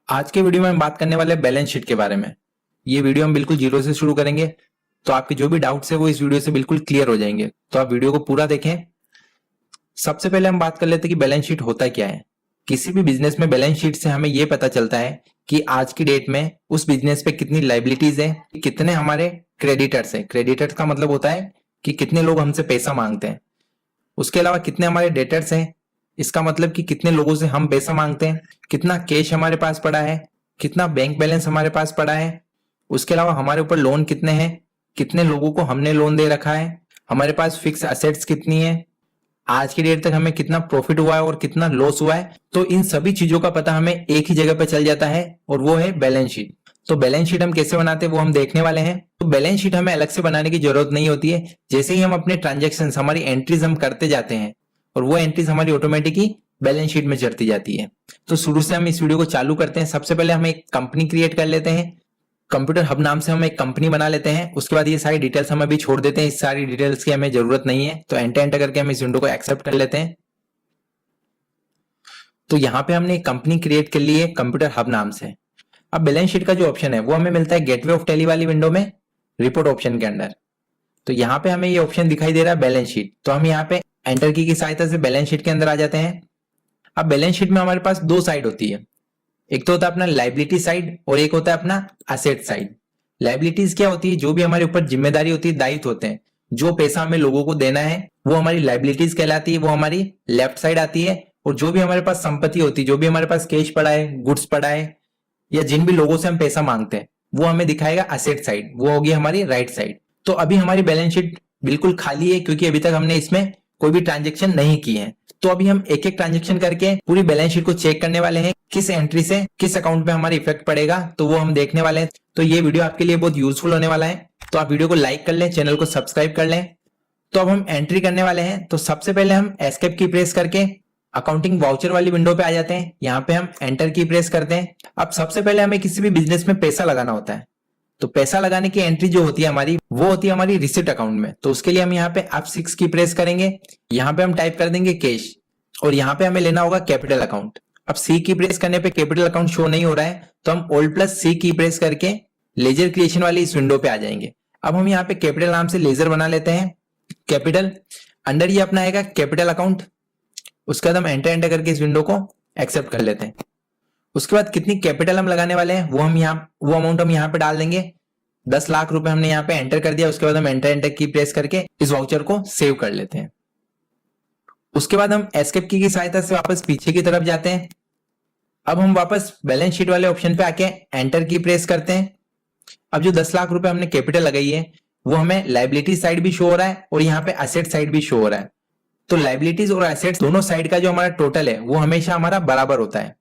आज के वीडियो में हम बात करने वाले हैं बैलेंस शीट के बारे में। ये वीडियो हम बिल्कुल जीरो से शुरू करेंगे, तो आपके जो भी डाउट्स है वो इस वीडियो से बिल्कुल क्लियर हो जाएंगे। तो आप वीडियो को पूरा देखें। सबसे पहले हम बात कर लेते हैं कि बैलेंस शीट होता क्या है। किसी भी बिजनेस में बैलेंस शीट से हमें ये पता चलता है कि आज की डेट में उस बिजनेस पे कितनी लाइबिलिटीज है, कितने हमारे क्रेडिटर्स है। क्रेडिटर्स का मतलब होता है कि कितने लोग हमसे पैसा मांगते हैं। उसके अलावा कितने हमारे डेटर्स हैं, इसका मतलब कि कितने लोगों से हम पैसा मांगते हैं, कितना कैश हमारे पास पड़ा है, कितना बैंक बैलेंस हमारे पास पड़ा है। उसके अलावा हमारे ऊपर लोन कितने हैं, कितने लोगों को हमने लोन दे रखा है, हमारे पास फिक्स असेट्स कितनी है, आज की डेट तक हमें कितना प्रॉफिट हुआ है और कितना लॉस हुआ है। तो इन सभी चीजों का पता हमें एक ही जगह पे चल जाता है और वो है बैलेंस शीट। तो बैलेंस शीट हम कैसे बनाते हैं वो हम देखने वाले हैं। तो बैलेंस शीट हमें अलग से बनाने की जरूरत नहीं होती है। जैसे ही हम अपने ट्रांजेक्शन, हमारी एंट्रीज हम करते जाते हैं और वो एंट्रीज हमारी ऑटोमेटिकली बैलेंस शीट में चढ़ती जाती है। तो शुरू से हम इस वीडियो को चालू करते हैं। सबसे पहले हम एक कंपनी क्रिएट कर लेते हैं। कंप्यूटर हब नाम से हम एक कंपनी बना लेते हैं। उसके बाद ये सारी डिटेल्स हम अभी छोड़ देते हैं, इस सारी डिटेल्स की हमें जरूरत नहीं है। तो एंटर एंटर करके हम इस विंडो को एक्सेप्ट कर लेते हैं। तो यहाँ पे हमने एक कंपनी क्रिएट कर ली है कंप्यूटर हब नाम से। अब बैलेंस शीट का जो ऑप्शन है वो हमें मिलता है गेटवे ऑफ टैली वाली विंडो में, रिपोर्ट ऑप्शन के अंदर। तो यहाँ पे हमें ये ऑप्शन दिखाई दे रहा है बैलेंस शीट। तो हम यहाँ पे एंटर की सहायता से बैलेंस शीट के अंदर आ जाते हैं। अब बैलेंस शीट में हमारे पास दो साइड होती है, एक तो होता है अपना लाइबिलिटी साइड और एक होता है अपना असेट साइड। लाइबिलिटीज क्या होती है, जो भी हमारे ऊपर जिम्मेदारी होती है, दायित्व होते हैं, जो पैसा हमें लोगों को देना है वो हमारी लाइबिलिटीज कहलाती है, वो हमारी लेफ्ट साइड आती है। और जो भी हमारे पास संपत्ति होती है, जो भी हमारे पास कैश पड़ा है, गुड्स पड़ा है, या जिन भी लोगों से हम पैसा मांगते हैं, वो हमें दिखाएगा असेट साइड, वो होगी हमारी राइट साइड। तो अभी हमारी बैलेंस शीट बिल्कुल खाली है क्योंकि अभी तक हमने इसमें कोई भी ट्रांजेक्शन नहीं की है। तो अभी हम एक एक ट्रांजेक्शन करके पूरी बैलेंस शीट को चेक करने वाले हैं, किस एंट्री से किस अकाउंट पे हमारा इफेक्ट पड़ेगा, तो वो हम देखने वाले हैं। तो ये वीडियो आपके लिए बहुत यूजफुल होने वाला है। तो आप वीडियो को लाइक कर लें, चैनल को सब्सक्राइब कर लें। तो अब हम एंट्री करने वाले हैं। तो सबसे पहले हम एस्केप की प्रेस करके अकाउंटिंग वाउचर वाली विंडो पे आ जाते हैं। यहाँ पे हम एंटर की प्रेस करते हैं। अब सबसे पहले हमें किसी भी बिजनेस में पैसा लगाना होता है। तो पैसा लगाने की एंट्री जो होती है हमारी, वो होती है हमारी रिसिप्ट अकाउंट में। तो उसके लिए हम यहाँ पे F6 की प्रेस करेंगे। यहाँ पे हम टाइप कर देंगे कैश और यहाँ पे हमें लेना होगा कैपिटल अकाउंट। अब सी की प्रेस करने पे कैपिटल अकाउंट शो नहीं हो रहा है, तो हम Alt+C की प्रेस करके लेजर क्रिएशन वाली इस विंडो पे आ जाएंगे। अब हम यहाँ पे कैपिटल नाम से लेजर बना लेते हैं। कैपिटल अंडर ये अपना आएगा कैपिटल अकाउंट। उसके बाद हम एंटर एंटर करके इस विंडो को एक्सेप्ट कर लेते हैं। उसके बाद कितनी कैपिटल हम लगाने वाले हैं वो अमाउंट हम यहाँ पे डाल देंगे। 10 लाख रुपए हमने यहाँ पे एंटर कर दिया। उसके बाद हम एंटर एंटर की प्रेस करके इस वाउचर को सेव कर लेते हैं। उसके बाद हम एस्केप की सहायता से वापस पीछे की तरफ जाते हैं। अब हम वापस बैलेंस शीट वाले ऑप्शन पे आके एंटर की प्रेस करते हैं। अब जो 10 लाख रुपए हमने कैपिटल लगाई है वो हमें लाइबिलिटी साइड भी शो हो रहा है और यहाँ पे असेट साइड भी शो हो रहा है। तो लाइबिलिटीज और एसेट्स दोनों साइड का जो हमारा टोटल है वो हमेशा हमारा बराबर होता है।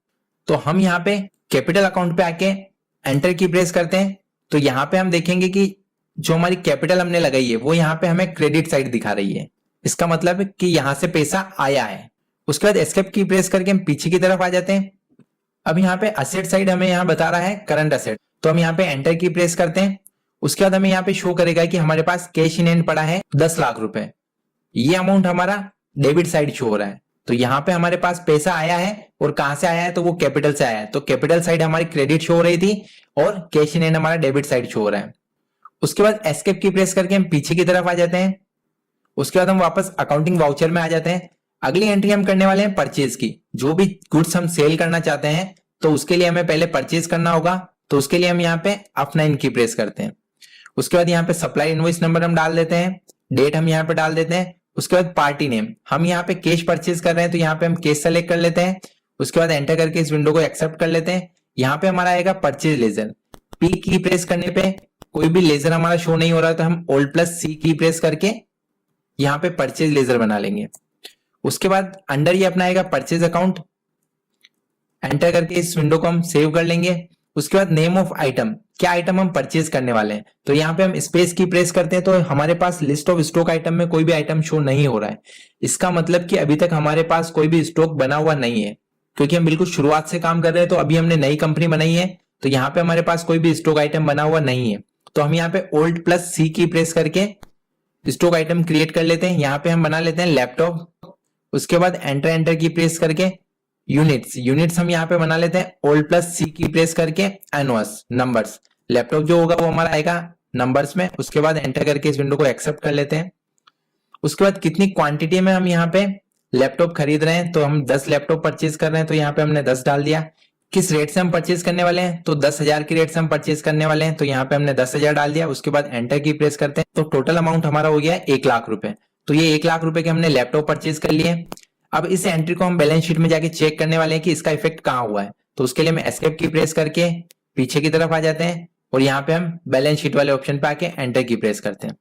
तो हम यहाँ पे कैपिटल अकाउंट पे आके एंटर की प्रेस करते हैं। तो यहाँ पे हम देखेंगे कि जो हमारी कैपिटल हमने लगाई है वो यहाँ पे हमें क्रेडिट साइड दिखा रही है। इसका मतलब है कि यहाँ से पैसा आया है। उसके बाद एस्केप की प्रेस करके हम पीछे की तरफ आ जाते हैं। अब यहाँ पे असेट साइड हमें यहाँ बता रहा है करंट असेट। तो हम यहाँ पे एंटर की प्रेस करते हैं। उसके बाद हमें यहाँ पे शो करेगा कि हमारे पास कैश इन हैंड पड़ा है 10 लाख रुपए। ये अमाउंट हमारा डेबिट साइड शो हो रहा है। तो यहाँ पे हमारे पास पैसा आया है और कहां से आया है, तो वो कैपिटल से आया है। तो कैपिटल साइड हमारी क्रेडिट शो हो रही थी और कैश इन हैंड हमारा डेबिट साइड शो हो रहा है। उसके बाद एस्केप की प्रेस करके हम पीछे की तरफ आ जाते हैं। उसके बाद हम वापस अकाउंटिंग वाउचर में आ जाते हैं। अगली एंट्री हम करने वाले हैं परचेज की। जो भी गुड्स हम सेल करना चाहते हैं तो उसके लिए हमें पहले परचेज करना होगा। तो उसके लिए हम यहाँ पे F9 की प्रेस करते हैं। उसके बाद यहाँ पे सप्लाई इनवॉइस नंबर हम डाल देते हैं, डेट हम यहाँ पे डाल देते हैं। उसके बाद पार्टी नेम, हम यहाँ पे कैश परचेज कर रहे हैं तो यहाँ पे हम कैश सेलेक्ट कर लेते हैं। उसके बाद एंटर करके इस विंडो को एक्सेप्ट कर लेते हैं। यहाँ पे हमारा आएगा परचेज लेजर। पी की प्रेस करने पे कोई भी लेजर हमारा शो नहीं हो रहा, तो हम Alt+C की प्रेस करके यहाँ पे परचेज लेजर बना लेंगे। उसके बाद अंडर ये अपना आएगा परचेज अकाउंट। एंटर करके इस विंडो को हम सेव कर लेंगे। उसके बाद नेम ऑफ आइटम, क्या आइटम हम परचेज करने वाले हैं, तो यहाँ पे हम स्पेस की प्रेस करते हैं। तो हमारे पास लिस्ट ऑफ स्टॉक आइटम में कोई भी आइटम शो नहीं हो रहा है। इसका मतलब कि अभी तक हमारे पास कोई भी स्टॉक बना हुआ नहीं है, क्योंकि हम बिल्कुल शुरुआत से काम कर रहे हैं। तो अभी हमने नई कंपनी बनाई है, तो यहाँ पे हमारे पास कोई भी स्टॉक आइटम बना हुआ नहीं है। तो हम यहाँ पे Alt+C की प्रेस करके स्टॉक आइटम क्रिएट कर लेते हैं। यहाँ पे हम बना लेते हैं लैपटॉप। उसके बाद एंटर एंटर की प्रेस करके यूनिट्स हम यहाँ पे बना लेते हैं ओल्ड प्लस सी की प्रेस करके एनोस नंबर्स। लैपटॉप जो होगा वो हमारा आएगा नंबर्स में। उसके बाद एंटर करके इस विंडो को एक्सेप्ट कर लेते हैं। उसके बाद कितनी क्वांटिटी में हम यहाँ पे लैपटॉप खरीद रहे हैं, तो हम 10 लैपटॉप परचेज कर रहे हैं, तो यहाँ पे हमने 10 डाल दिया। किस रेट से हम परचेज करने वाले हैं, तो 10,000 की रेट से हम परचेज करने वाले हैं, तो यहाँ पे हमने 10,000 डाल दिया। उसके बाद एंटर की प्रेस करते हैं, तो टोटल अमाउंट हमारा हो गया 1 लाख रुपए। तो ये 1 लाख रुपए के हमने लैपटॉप परचेज कर लिए। अब इस एंट्री को हम बैलेंस शीट में जाके चेक करने वाले हैं कि इसका इफेक्ट कहाँ हुआ है। तो उसके लिए हम एस्केप की प्रेस करके पीछे की तरफ आ जाते हैं और यहाँ पे हम बैलेंस शीट वाले ऑप्शन पे आके एंटर की प्रेस करते हैं।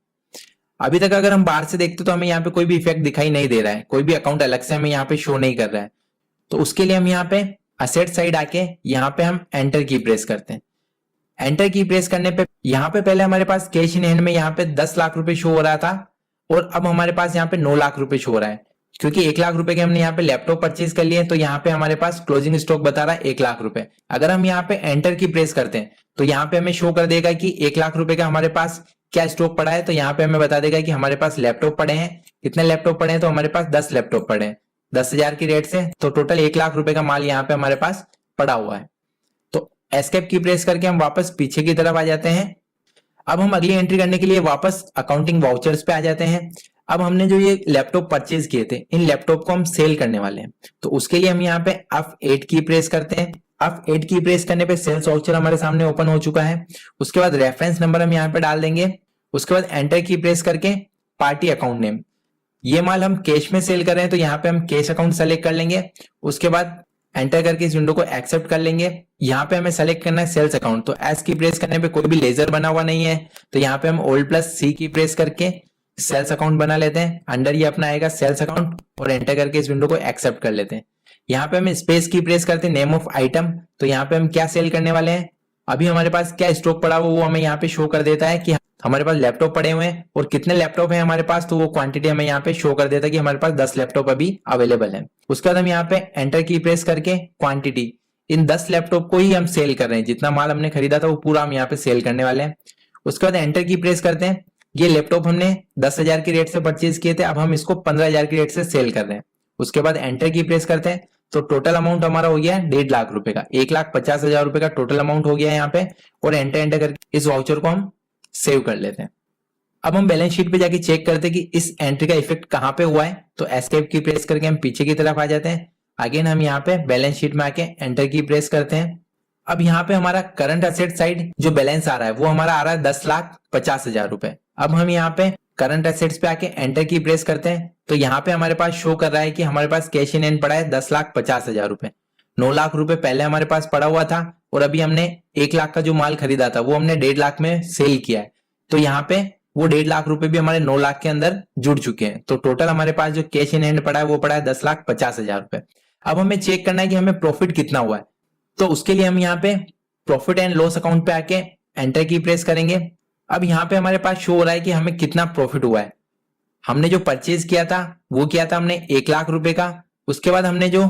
अभी तक अगर हम बाहर से देखते तो हमें यहाँ पे कोई भी इफेक्ट दिखाई नहीं दे रहा है, कोई भी अकाउंट अलग से हमें यहाँ पे शो नहीं कर रहा है। तो उसके लिए हम यहाँ पे असेट साइड आके यहाँ पे हम एंटर की प्रेस करते हैं। एंटर की प्रेस करने पे यहाँ पे पहले हमारे पास कैश इन हैंड में यहाँ पे 10 लाख रुपए शो हो रहा था और अब हमारे पास यहाँ पे 9 लाख रुपए शो हो रहा है, क्योंकि 1 लाख रुपए के हमने यहाँ पे लैपटॉप परचेज कर लिए। तो यहाँ पे हमारे पास क्लोजिंग स्टॉक बता रहा है 1 लाख रुपए। अगर हम यहाँ पे एंटर की प्रेस करते हैं तो यहाँ पे हमें शो कर देगा कि 1 लाख रुपए का हमारे पास क्या स्टॉक पड़ा है। तो यहाँ पे हमें बता देगा कि हमारे पास लैपटॉप पड़े हैं। कितने लैपटॉप पड़े हैं, तो हमारे पास 10 लैपटॉप पड़े हैं 10,000 की रेट से। तो टोटल 1 लाख रुपए का माल यहाँ पे हमारे पास पड़ा हुआ है। तो एस्केप की प्रेस करके हम वापस पीछे की तरफ आ जाते हैं। अब हम अगली एंट्री करने के लिए वापस अकाउंटिंग वाउचर्स पे आ जाते हैं। अब हमने जो ये लैपटॉप परचेज किए थे, इन लैपटॉप को हम सेल करने वाले हैं। तो उसके लिए हम यहाँ पे F8 की प्रेस करते हैं। F8 की प्रेस करने पे सेल्स वाउचर हमारे सामने ओपन हो चुका है। उसके बाद रेफरेंस नंबर हम यहाँ पे डाल देंगे। उसके बाद एंटर की प्रेस करके पार्टी अकाउंट नेम, ये माल हम कैश में सेल कर रहे हैं तो यहाँ पे हम कैश अकाउंट सेलेक्ट कर लेंगे। उसके बाद एंटर करके इस विंडो को एक्सेप्ट कर लेंगे। यहाँ पे हमें सेलेक्ट करना है सेल्स अकाउंट। तो एस की प्रेस करने पे कोई भी लेजर बना हुआ नहीं है, तो यहाँ पे हम ओल्ड प्लस सी की प्रेस करके सेल्स अकाउंट बना लेते हैं। अंडर ये अपना आएगा सेल्स अकाउंट और एंटर करके इस विंडो को एक्सेप्ट कर लेते हैं। यहाँ पे हम स्पेस की प्रेस करते हैं नेम ऑफ आइटम। तो यहाँ पे हम क्या सेल करने वाले हैं, अभी हमारे पास क्या स्टॉक पड़ा हुआ वो हमें यहाँ पे शो कर देता है कि हमारे पास लैपटॉप पड़े हुए हैं और कितने लैपटॉप है हमारे पास, तो वो क्वांटिटी हमें यहाँ पे शो कर देता है कि हमारे पास 10 लैपटॉप अभी अवेलेबल है। उसके बाद हम यहाँ पे एंटर की प्रेस करके क्वांटिटी, इन 10 लैपटॉप को ही हम सेल कर रहे हैं। जितना माल हमने खरीदा था वो पूरा हम यहाँ पे सेल करने वाले हैं। उसके बाद एंटर की प्रेस करते हैं। ये लैपटॉप हमने 10,000 की रेट से परचेज किए थे, अब हम इसको 15,000 की रेट से सेल कर रहे हैं। उसके बाद एंटर की प्रेस करते हैं तो टोटल अमाउंट हमारा हो गया 1.5 लाख रुपए का, 1,50,000 रुपए का टोटल अमाउंट हो गया यहाँ पे। और एंटर करके इस वाउचर को हम सेव कर लेते हैं। अब हम बैलेंस शीट पे जाके चेक करते हैं कि इस एंट्री का इफेक्ट कहाँ पे हुआ है। तो एस्केप की प्रेस करके हम पीछे की तरफ आ जाते हैं। अगेन हम यहाँ पे बैलेंस शीट में आके एंटर की प्रेस करते हैं। अब यहाँ पे हमारा करंट असेट साइड जो बैलेंस आ रहा है वो हमारा आ रहा है 10,50,000 रुपए। अब हम यहाँ पे करंट असेट्स पे आके एंटर की प्रेस करते हैं तो यहाँ पे हमारे पास शो कर रहा है कि हमारे पास कैश इन हैंड पड़ा है 10,50,000 रुपए। 9 लाख रुपए पहले हमारे पास पड़ा हुआ था और अभी हमने 1 लाख का जो माल खरीदा था वो हमने 1.5 लाख में सेल किया है। तो यहाँ पे वो 1.5 लाख रुपए भी हमारे 9 लाख के अंदर जुड़ चुके हैं। तो टोटल हमारे पास जो कैश इन हैंड पड़ा है वो पड़ा है 10,50,000 रुपए। अब हमें चेक करना है कि हमें प्रॉफिट कितना हुआ है। तो उसके लिए हम यहाँ पे प्रॉफिट एंड लॉस अकाउंट पे आके एंटर की प्रेस करेंगे। अब यहाँ पे हमारे पास शो हो रहा है कि हमें कितना प्रॉफिट हुआ है। हमने जो परचेज किया था वो किया था हमने 1 लाख रुपए का। उसके बाद हमने जो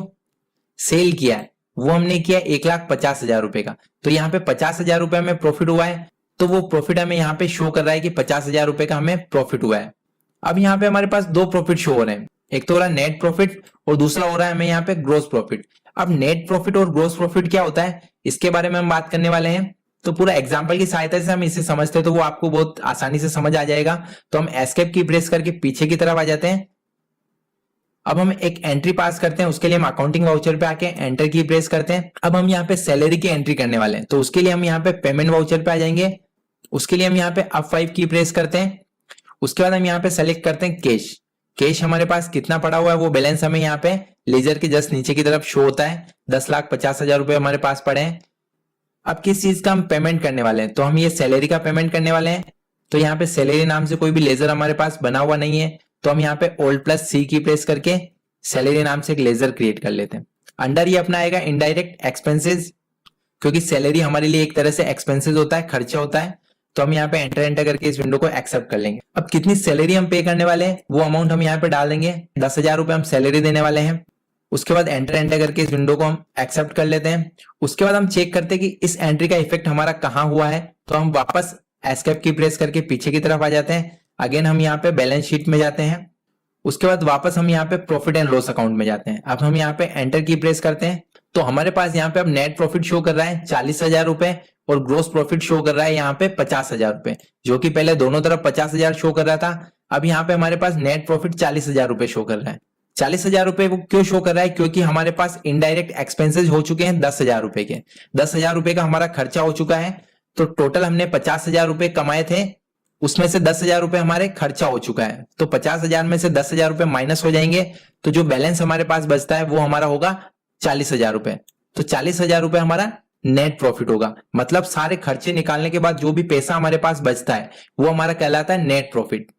सेल किया है वो हमने किया 1,50,000 रुपए का। तो यहाँ पे 50,000 रुपए में प्रॉफिट हुआ है। तो वो प्रॉफिट हमें यहाँ पे शो कर रहा है कि 50,000 रुपए का हमें प्रॉफिट हुआ है। अब यहाँ पे हमारे पास 2 प्रॉफिट शो हो रहे हैं, एक तो हो रहा है नेट प्रॉफिट और दूसरा हो रहा है हमें यहाँ पे ग्रोस प्रॉफिट। अब नेट प्रॉफिट और ग्रोस प्रॉफिट क्या होता है इसके बारे में हम बात करने वाले हैं। तो पूरा एग्जांपल की सहायता से हम इसे समझते हैं तो वो आपको बहुत आसानी से समझ आ जाएगा। तो हम एस्केप की प्रेस करके पीछे की तरफ आ जाते हैं। अब हम एक एंट्री पास करते हैं, उसके लिए हम अकाउंटिंग वाउचर पे आके एंटर की प्रेस करते हैं। अब हम यहाँ पे सैलरी की एंट्री करने वाले हैं तो उसके लिए हम यहाँ पे पेमेंट वाउचर पे आ जाएंगे। उसके लिए हम यहाँ पे F5 की प्रेस करते हैं। उसके बाद हम यहाँ पे सेलेक्ट करते हैं कैश। कैश हमारे पास कितना पड़ा हुआ है वो बैलेंस हमें यहाँ पे लेजर के जस्ट नीचे की तरफ शो होता है। 10,50,000 रुपए हमारे पास पड़े हैं। अब किस चीज का हम पेमेंट करने वाले हैं, तो हम ये सैलरी का पेमेंट करने वाले हैं। तो यहाँ पे सैलरी नाम से कोई भी लेजर हमारे पास बना हुआ नहीं है, तो हम यहाँ पे ओल्ड प्लस सी की प्रेस करके सैलरी नाम से एक लेजर क्रिएट कर लेते हैं। अंडर ये अपना आएगा इनडायरेक्ट एक्सपेंसेस, क्योंकि सैलरी हमारे लिए एक तरह से एक्सपेंसेस होता है, खर्चा होता है। तो हम यहाँ पे एंटर करके इस विंडो को एक्सेप्ट कर लेंगे। अब कितनी सैलरी हम पे करने वाले हैं वो अमाउंट हम यहाँ पे डाल देंगे। 10,000 रुपए हम सैलरी देने वाले हैं। उसके बाद एंटर करके इस विंडो को हम एक्सेप्ट कर लेते हैं। उसके बाद हम चेक करते हैं कि इस एंट्री का इफेक्ट हमारा कहाँ हुआ है। तो हम वापस एस्केप की प्रेस करके पीछे की तरफ आ जाते हैं। अगेन हम यहाँ पे बैलेंस शीट में जाते हैं। उसके बाद वापस हम यहाँ पे प्रॉफिट एंड लॉस अकाउंट में जाते हैं। अब हम यहाँ पे एंटर की प्रेस करते हैं तो हमारे पास यहाँ पे अब नेट प्रॉफिट शो कर रहा है 40,000 रुपए और ग्रोस प्रॉफिट शो कर रहा है यहाँ पे 50,000 रुपए, जो कि पहले दोनों तरफ 50,000 शो कर रहा था। अब यहाँ पे हमारे पास नेट प्रॉफिट 40,000 रुपए शो कर रहा है। 40,000 रुपए वो क्यों शो कर रहा है? क्योंकि हमारे पास इनडायरेक्ट एक्सपेंसेस हो चुके हैं 10,000 रुपए के। 10,000 रुपए का हमारा खर्चा हो चुका है, तो टोटल हमने 50,000 रुपए कमाए थे, उसमें से 10,000 रुपए हमारे खर्चा हो चुका है। तो 50,000 में से 10,000 रुपए माइनस हो जाएंगे, तो जो बैलेंस हमारे पास बचता है वो हमारा होगा 40,000 रुपए। तो 40,000 रुपए हमारा नेट प्रॉफिट होगा, मतलब सारे खर्चे निकालने के बाद जो भी पैसा हमारे पास बचता है वो हमारा कहलाता है नेट प्रॉफिट।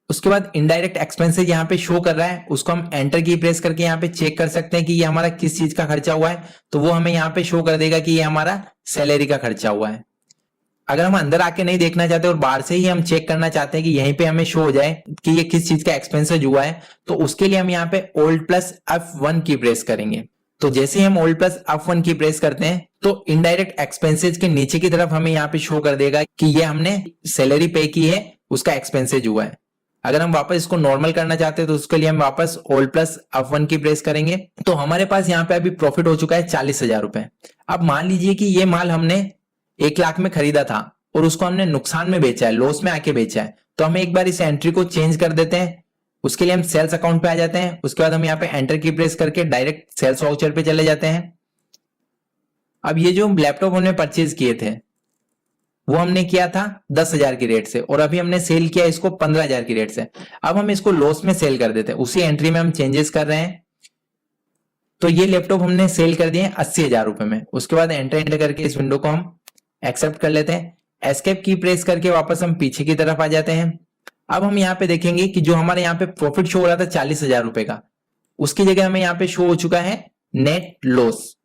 उसके बाद इनडायरेक्ट एक्सपेंसेस यहाँ पे शो कर रहा है, उसको हम एंटर की प्रेस करके यहाँ पे चेक कर सकते हैं कि ये हमारा किस चीज का खर्चा हुआ है। तो वो हमें यहाँ पे शो कर देगा कि ये हमारा सैलरी का खर्चा हुआ है। अगर हम अंदर आके नहीं देखना चाहते और बाहर से ही हम चेक करना चाहते हैं कि यहीं पे हमें शो हो जाए कि ये किस चीज का एक्सपेंसेस हुआ है, तो उसके लिए हम यहाँ पे Alt प्लस F1 की प्रेस करेंगे। तो जैसे ही हम Alt प्लस F1 की प्रेस करते हैं तो इनडायरेक्ट एक्सपेंसेस के नीचे की तरफ हमें यहाँ पे शो कर देगा कि ये हमने सैलरी पे की है, उसका एक्सपेंसेज हुआ है। अगर हम वापस इसको नॉर्मल करना चाहते हैं तो उसके लिए हम वापस Alt प्लस F1 की प्रेस करेंगे। तो हमारे पास यहाँ पे अभी प्रॉफिट हो चुका है 40,000 रुपए। अब मान लीजिए कि ये माल हमने 1 लाख में खरीदा था और उसको हमने नुकसान में बेचा है, लॉस में आके बेचा है, तो हम एक बार इस एंट्री को चेंज कर देते हैं। उसके लिए हम सेल्स अकाउंट पे आ जाते हैं। उसके बाद हम यहाँ पे एंटर की प्रेस करके डायरेक्ट सेल्स वाउचर पे चले जाते हैं। अब ये जो लैपटॉप हमने परचेज किए थे वो हमने किया था 10,000 की रेट से और अभी हमने सेल किया इसको 15,000 की रेट से। अब हम इसको लॉस में सेल कर देते हैं, उसी एंट्री में हम चेंजेस कर रहे हैं। तो ये लैपटॉप हमने सेल कर दिए 80,000 रुपए में। उसके बाद एंटर करके इस विंडो को हम एक्सेप्ट कर लेते हैं। एस्केप की प्रेस करके वापस हम पीछे की तरफ आ जाते हैं। अब हम यहाँ पे देखेंगे कि जो हमारे यहाँ पे प्रॉफिट शो हो रहा था 40,000 रुपए का, उसकी जगह हमें यहाँ पे शो हो चुका है नेट लॉस।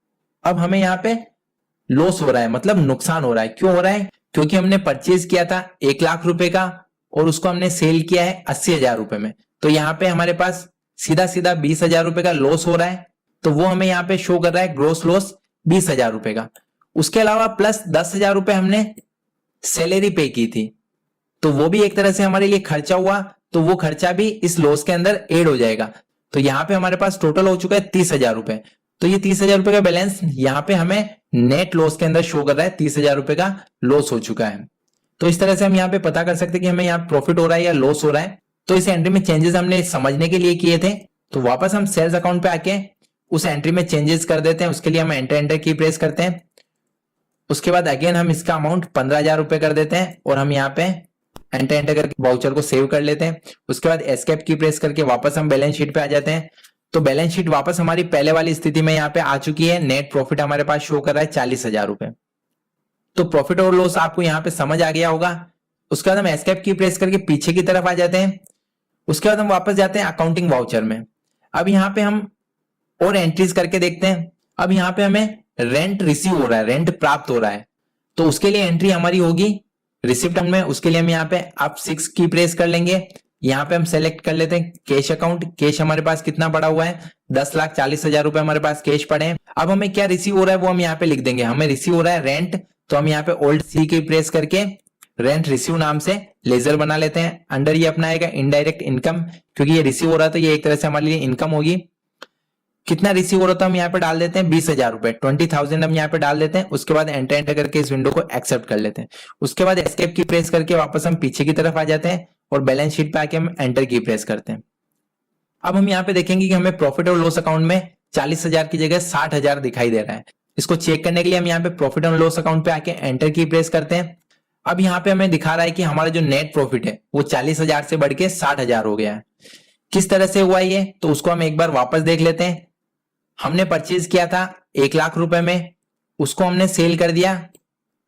अब हमें यहाँ पे लॉस हो रहा है, मतलब नुकसान हो रहा है। क्यों हो रहा है? क्योंकि हमने परचेज किया था 1 लाख रुपए का और उसको हमने सेल किया है 80,000 रुपए में। तो यहाँ पे हमारे पास सीधा सीधा 20,000 रुपए का लॉस हो रहा है। तो वो हमें यहाँ पे शो कर रहा है ग्रोस लॉस 20,000 रुपए का। उसके अलावा प्लस 10,000 रुपए हमने सैलरी पे की थी, तो वो भी एक तरह से हमारे लिए खर्चा हुआ, तो वो खर्चा भी इस लॉस के अंदर ऐड हो जाएगा। तो यहाँ पे हमारे पास टोटल हो चुका है 30,000 रुपए। तो ये 30,000 रुपए का बैलेंस यहाँ पे हमें नेट लॉस के अंदर शो कर रहा है, 30,000 रुपए का लॉस हो चुका है। तो इस तरह से हम यहाँ पे पता कर सकते हैं कि हमें यहाँ प्रॉफिट हो रहा है या लॉस हो रहा है। तो इस एंट्री में चेंजेस हमने समझने के लिए किए थे, तो वापस हम सेल्स अकाउंट पे आके उस एंट्री में चेंजेस कर देते हैं। उसके लिए हम एंटर की प्रेस करते हैं। उसके बाद अगेन हम इसका अमाउंट 15,000 रुपए कर देते हैं और हम यहाँ पे एंटर करके वाउचर को सेव कर लेते हैं। उसके बाद एस्केप की प्रेस करके वापस हम बैलेंस शीट पे आ जाते हैं। तो बैलेंस शीट वापस हमारी पहले वाली स्थिति में यहाँ पे आ चुकी है। नेट प्रॉफिट हमारे पास शो कर रहा है 40,000 रुपए। तो प्रॉफिट और लॉस आपको यहाँ पे समझ आ गया होगा। उसके बाद हम एस्केप की प्रेस करके पीछे की तरफ आ जाते हैं। उसके बाद हम वापस जाते हैं अकाउंटिंग वाउचर में। अब यहाँ पे हम और एंट्रीज करके देखते हैं। अब यहाँ पे हमें रेंट रिसीव हो रहा है, रेंट प्राप्त हो रहा है, तो उसके लिए एंट्री हमारी होगी रिसिप्ट में। उसके लिए हम यहाँ पे आप 6 की प्रेस कर लेंगे। यहाँ पे हम सेलेक्ट कर लेते हैं कैश अकाउंट। कैश हमारे पास कितना पड़ा हुआ है? 10,40,000 रुपए हमारे पास कैश पड़े हैं। अब हमें क्या रिसीव हो रहा है वो हम यहाँ पे लिख देंगे। हमें रिसीव हो रहा है रेंट, तो हम यहाँ पे Alt C की प्रेस करके रेंट रिसीव नाम से लेजर बना लेते हैं। अंडर ये अपना आएगा इनडायरेक्ट इनकम, क्योंकि ये रिसीव हो रहा है तो ये एक तरह से हमारे लिए इनकम होगी। कितना रिसीव हो रहा था हम यहाँ पे डाल देते हैं 20,000 रुपए, 20,000 हम यहाँ पे डाल देते हैं। उसके बाद एंटर करके इस विंडो को एक्सेप्ट कर लेते हैं। उसके बाद एस्केप की प्रेस करके वापस हम पीछे की तरफ आ जाते हैं और बैलेंस शीट पे आके हम एंटर की प्रेस करते हैं। अब हम यहाँ पे देखेंगे कि हमें प्रॉफिट और लॉस अकाउंट में 40,000 की जगह 60,000 दिखाई दे रहा है। इसको चेक करने के लिए हम यहाँ पे प्रॉफिट और लॉस अकाउंट पे आके एंटर की प्रेस करते हैं। अब यहाँ पे हमें दिखा रहा है कि हमारा जो नेट प्रॉफिट है वो 40,000 से बढ़ के 60,000 हो गया है। किस तरह से हुआ ये, तो उसको हम एक बार वापस देख लेते हैं। हमने परचेज किया था 1 लाख रुपए में, उसको हमने सेल कर दिया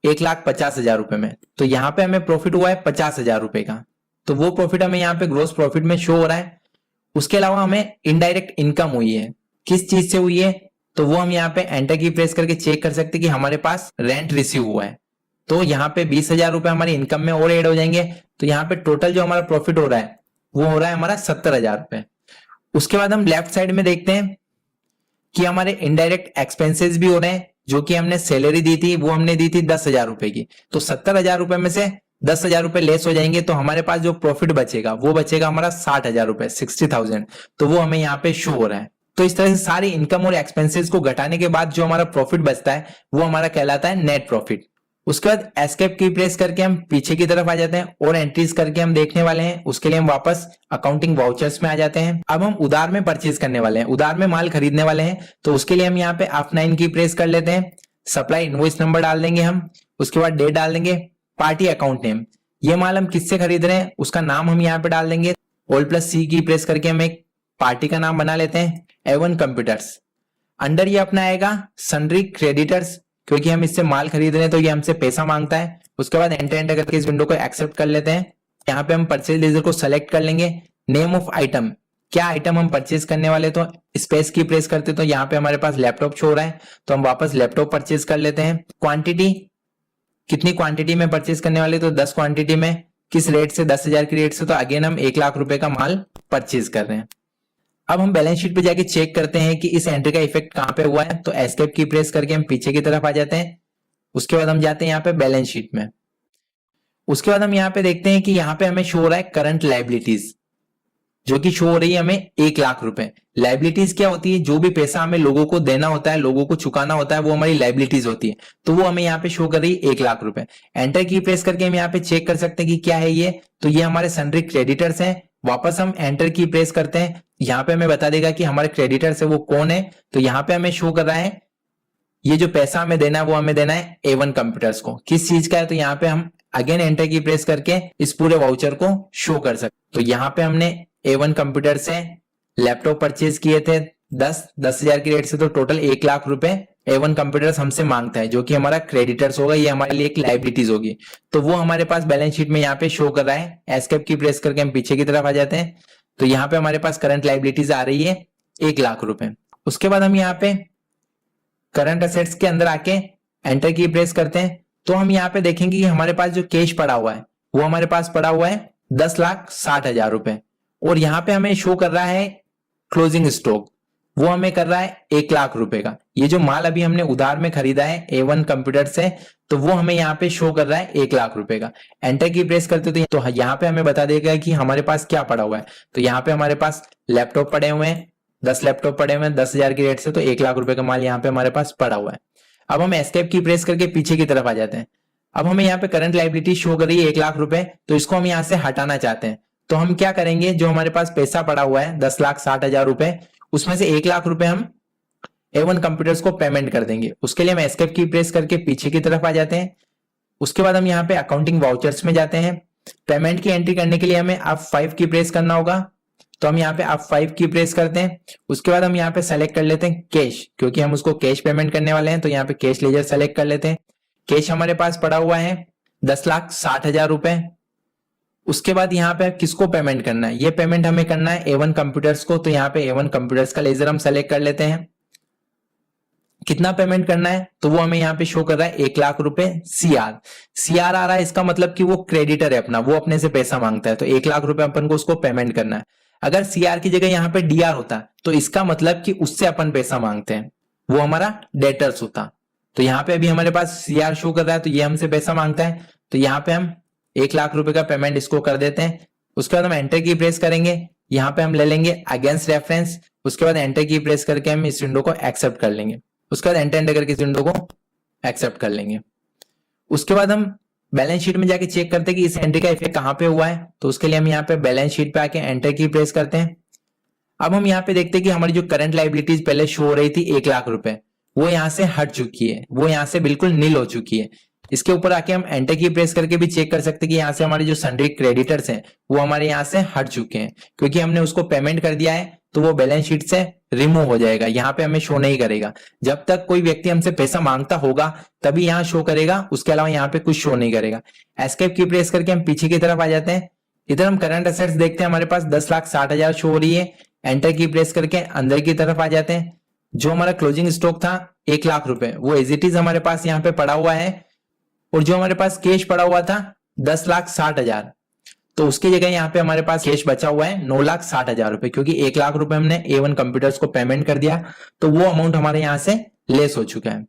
1,50,000 रुपए में। तो यहाँ पे हमें प्रॉफिट हुआ है 50,000 रुपए का। तो वो प्रॉफिट हमें यहाँ पे ग्रोस प्रॉफिट में शो हो रहा है। उसके अलावा हमें इनडायरेक्ट इनकम हुई है, किस चीज से हुई है, तो वो हम यहाँ पे एंटर की प्रेस करके चेक कर सकते हैं कि हमारे पास रेंट रिसीव हुआ है। तो यहाँ पे 20,000 रुपए हमारी इनकम में और ऐड हो जाएंगे। तो यहाँ पे टोटल जो हमारा प्रॉफिट हो रहा है वो हो रहा है हमारा 70,000 रुपए। उसके बाद हम लेफ्ट साइड में देखते हैं कि हमारे इनडायरेक्ट एक्सपेंसेस भी हो रहे हैं। जो कि हमने सैलरी दी थी वो हमने दी थी 10,000 रुपए की, तो 70,000 रुपए में से 10,000 रुपए लेस हो जाएंगे तो हमारे पास जो प्रॉफिट बचेगा वो बचेगा हमारा 60,000 रुपए, 60,000। तो वो हमें यहाँ पे शो हो रहा है। तो इस तरह से सारी इनकम और एक्सपेंसेस को घटाने के बाद जो हमारा प्रॉफिट बचता है वो हमारा कहलाता है नेट प्रॉफिट। उसके बाद एस्केप की प्रेस करके हम पीछे की तरफ आ जाते हैं और एंट्रीज करके हम देखने वाले हैं। उसके लिए हम वापस अकाउंटिंग वाउचर्स में आ जाते हैं। अब हम उधार में परचेज करने वाले हैं, उधार में माल खरीदने वाले हैं। तो उसके लिए हम यहाँ पे F9 की प्रेस कर लेते हैं। सप्लाई इनवॉइस नंबर डाल देंगे हम, उसके बाद डेट डाल देंगे, पार्टी अकाउंट नेम, ये माल हम किससे खरीद रहे हैं उसका नाम हम यहाँ पे डाल देंगे। Alt+C की प्रेस करके हम एक पार्टी का नाम बना लेते हैं, A1 कंप्यूटर्स। अंडर ये अपना आएगा सन्ड्री क्रेडिटर्स, क्योंकि हम इससे माल खरीद रहे हैं तो ये हमसे पैसा मांगता है। उसके बाद एंटर एंटर करके इस विंडो को एक्सेप्ट कर लेते हैं। यहाँ पे हम परचेज लेजर को सेलेक्ट कर लेंगे। नेम ऑफ आइटम, क्या आइटम हम परचेज करने वाले, तो स्पेस की प्रेस करते तो यहाँ पे हमारे पास लैपटॉप शो हो रहा है, तो हम वापस लैपटॉप परचेज कर लेते हैं। क्वांटिटी, कितनी क्वांटिटी में परचेज करने वाले, तो 10 क्वांटिटी में। किस रेट से, 10,000 की रेट से, तो अगेन हम 1 लाख रुपए का माल परचेज कर रहे हैं। अब हम बैलेंस शीट पे जाके चेक करते हैं कि इस एंट्री का इफेक्ट कहां पे हुआ है। तो एस्केप की प्रेस करके हम पीछे की तरफ आ जाते हैं। उसके बाद हम जाते हैं यहाँ पे बैलेंस शीट में। उसके बाद हम यहाँ पे देखते हैं कि यहाँ पे हमें शो हो रहा है करंट लाइबिलिटीज, जो कि शो हो रही है हमें 1 लाख रुपए। लाइबिलिटीज क्या होती है, जो भी पैसा हमें लोगों को देना होता है, लोगों को चुकाना होता है, वो हमारी लाइबिलिटीज होती है। तो वो हमें यहाँ पे शो कर रही है 1 लाख रुपए। एंटर की प्रेस करके हम यहाँ पे चेक कर सकते हैं कि क्या है ये। तो ये हमारे सन्ड्री क्रेडिटर्स हैं। वापस हम एंटर की प्रेस करते हैं, यहाँ पे हमें बता देगा कि हमारे क्रेडिटर्स है वो कौन है। तो यहाँ पे हमें शो कर रहा है ये जो पैसा हमें देना है वो हमें देना है A1 कंप्यूटर्स को। किस चीज का है, तो यहाँ पे हम अगेन एंटर की प्रेस करके इस पूरे वाउचर को शो कर सकते। तो यहाँ पे हमने A1 कंप्यूटर से लैपटॉप परचेज किए थे 10,000 की रेट से, तो टोटल 1 लाख रुपए A1 कंप्यूटर्स हमसे मांगता है, जो कि हमारा क्रेडिटर्स होगा, ये हमारे लिए एक लाइबिलिटीज होगी। तो वो हमारे पास बैलेंस शीट में यहाँ पे शो कर रहा है। एस्केप की प्रेस करके हम पीछे की तरफ आ जाते हैं। तो यहाँ पे हमारे पास करंट लाइबिलिटीज आ रही है 1 लाख रुपए। उसके बाद हम यहाँ पे करंट असेट्स के अंदर आके एंटर की प्रेस करते हैं। तो हम यहाँ पे देखेंगे कि हमारे पास जो कैश पड़ा हुआ है वो हमारे पास पड़ा हुआ है 10,60,000 रुपए। और यहाँ पे हमें शो कर रहा है क्लोजिंग स्टॉक, वो हमें कर रहा है 1 लाख रुपए का। ये जो माल अभी हमने उधार में खरीदा है A1 कंप्यूटर से, तो वो हमें यहाँ पे शो कर रहा है 1 लाख रुपए का। एंटर की प्रेस करते तो यहाँ पे हमें बता देगा कि हमारे पास क्या पड़ा हुआ है। तो यहाँ पे हमारे पास लैपटॉप पड़े हुए हैं, 10 लैपटॉप पड़े हुए हैं 10,000 की रेट से, तो 1 लाख रुपए का माल यहाँ पे हमारे पास पड़ा हुआ है। अब हम एस्केप की प्रेस करके पीछे की तरफ आ जाते हैं। अब हमें यहाँ पे करंट लाइबिलिटी शो कर रही है 1 लाख रुपए, तो इसको हम यहाँ से हटाना चाहते हैं। तो हम क्या करेंगे, जो हमारे पास पैसा पड़ा हुआ है 10,60,000 रुपए, उसमें से 1 लाख रुपए हम A1 कंप्यूटर्स को पेमेंट कर देंगे। उसके लिए हम एस्केप की प्रेस करके पीछे की तरफ आ जाते हैं। उसके बाद हम यहाँ पे अकाउंटिंग वाउचर्स में जाते हैं। पेमेंट की एंट्री करने के लिए हमें F5 की प्रेस करना होगा, तो हम यहाँ पे F5 की प्रेस करते हैं। उसके बाद हम यहाँ पे सेलेक्ट कर लेते हैं कैश, क्योंकि हम उसको कैश पेमेंट करने वाले हैं। तो यहाँ पे कैश लेजर सेलेक्ट कर लेते हैं। कैश हमारे पास पड़ा हुआ है 10,60,000 रुपए। उसके बाद यहाँ पे किसको पेमेंट करना है, ये पेमेंट हमें करना है A1 कंप्यूटर्स को। तो यहाँ पे A1 कंप्यूटर्स का लेजर हम सेलेक्ट कर लेते हैं। कितना पेमेंट करना है, तो वो हमें यहाँ पे शो कर रहा है 1 लाख रुपए CR आ रहा है। इसका मतलब कि वो क्रेडिटर है अपना, वो अपने से पैसा मांगता है। तो 1 लाख रुपए अपन को उसको पेमेंट करना है। अगर CR की जगह यहाँ पे DR होता तो इसका मतलब कि उससे अपन पैसा मांगते हैं, वो हमारा डेटर्स होता। तो यहाँ पे अभी हमारे पास CR शो कर रहा है, तो ये हमसे पैसा मांगता है। तो यहाँ पे हम 1 लाख रुपए का पेमेंट इसको कर देते हैं। उसके बाद हम एंटर की प्रेस करेंगे। यहाँ पे हम ले लेंगे अगेंस्ट रेफरेंस। उसके बाद एंटर की प्रेस करके हम इस विंडो को एक्सेप्ट कर लेंगे। उसके बाद एंटर करके इस विंडो को एक्सेप्ट कर लेंगे। उसके बाद हम बैलेंस शीट में जाके चेक करते हैं कि इस एंट्री का इफेक्ट कहां पे हुआ है। तो उसके लिए हम यहाँ पे बैलेंस शीट पे आके एंटर की प्रेस करते हैं। अब हम यहाँ पे देखते हैं कि हमारी जो करंट लाइबिलिटीज पहले शो हो रही थी 1 लाख रुपए, वो यहाँ से हट चुकी है, वो यहाँ से बिल्कुल नील हो चुकी है। इसके ऊपर आके हम एंटर की प्रेस करके भी चेक कर सकते हैं कि यहाँ से हमारे जो सन्ड्री क्रेडिटर्स हैं वो हमारे यहाँ से हट चुके हैं, क्योंकि हमने उसको पेमेंट कर दिया है। तो वो बैलेंस शीट से रिमूव हो जाएगा, यहाँ पे हमें शो नहीं करेगा। जब तक कोई व्यक्ति हमसे पैसा मांगता होगा तभी यहाँ शो करेगा, उसके अलावा यहाँ पे कुछ शो नहीं करेगा। एस्केप की प्रेस करके हम पीछे की तरफ आ जाते हैं। इधर हम करंट असेट्स देखते हैं, हमारे पास 10,60,000 शो हो रही है। एंटर की प्रेस करके अंदर की तरफ आ जाते हैं। जो हमारा क्लोजिंग स्टॉक था 1 लाख रुपए, वो एज इट इज हमारे पास यहाँ पे पड़ा हुआ है। और जो हमारे पास कैश पड़ा हुआ था 10,60,000, तो उसकी जगह यहाँ पे हमारे पास कैश बचा हुआ है 9,60,000 रुपए, क्योंकि 1 लाख रुपए हमने A1 कंप्यूटर्स को पेमेंट कर दिया, तो वो अमाउंट हमारे यहाँ से लेस हो चुका है।